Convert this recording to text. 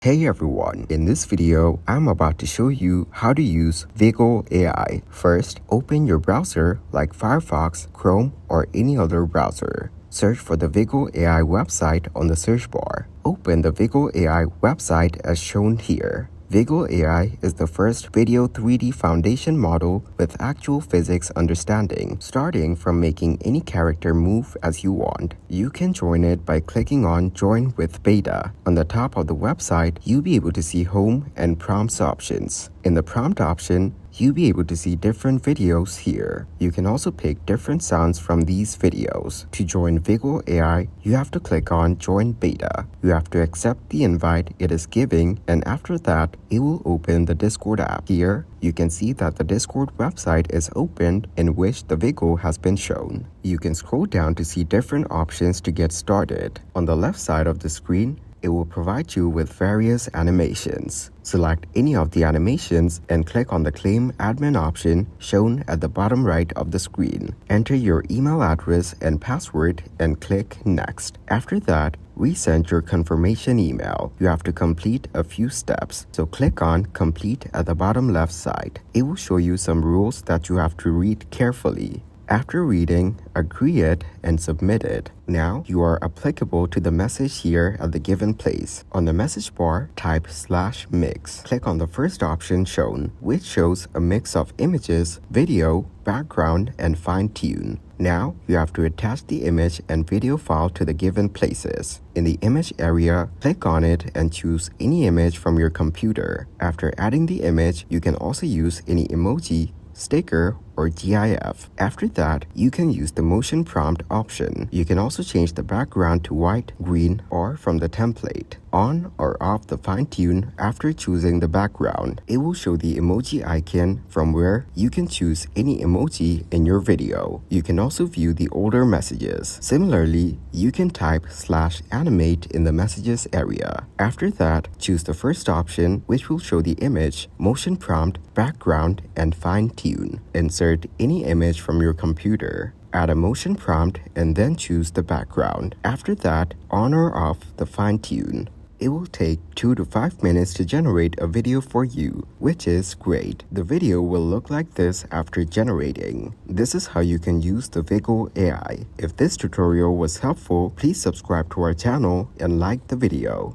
Hey everyone, in this video, I'm about to show you how to use Viggle AI. First, open your browser like Firefox, Chrome, or any other browser. Search for the Viggle AI website on the search bar. Open the Viggle AI website as shown here. Viggle AI is the first video 3D foundation model with actual physics understanding, starting from making any character move as you want. You can join it by clicking on Join with Beta. On the top of the website, you'll be able to see home and prompts options. In the prompt option, you'll be able to see different videos here. You can also pick different sounds from these videos. To join Viggle AI, you have to click on Join Beta. You have to accept the invite it is giving, and after that, it will open the Discord app. Here, you can see that the Discord website is opened in which the Viggle has been shown. You can scroll down to see different options to get started. On the left side of the screen, it will provide you with various animations. Select any of the animations and click on the Claim Admin option shown at the bottom right of the screen. Enter your email address and password and click Next. After that, resend your confirmation email. You have to complete a few steps, so click on Complete at the bottom left side. It will show you some rules that you have to read carefully. After reading, agree it and submit it. Now you are applicable to the message here at the given place. On the message bar, type /mix. Click on the first option shown, which shows a mix of images, video, background, and fine-tune. Now you have to attach the image and video file to the given places. In the image area, click on it and choose any image from your computer. After adding the image, you can also use any emoji, sticker, or GIF. After that, you can use the motion prompt option. You can also change the background to white, green, or from the template. On or off the fine-tune after choosing the background. It will show the emoji icon from where you can choose any emoji in your video. You can also view the older messages. Similarly, you can type /animate in the messages area. After that, choose the first option, which will show the image, motion prompt, background, and fine-tune. Insert any image from your computer. Add a motion prompt and then choose the background. After that, on or off the fine-tune. It will take 2 to 5 minutes to generate a video for you, which is great. The video will look like this after generating. This is how you can use the Viggle AI. If this tutorial was helpful, please subscribe to our channel and like the video.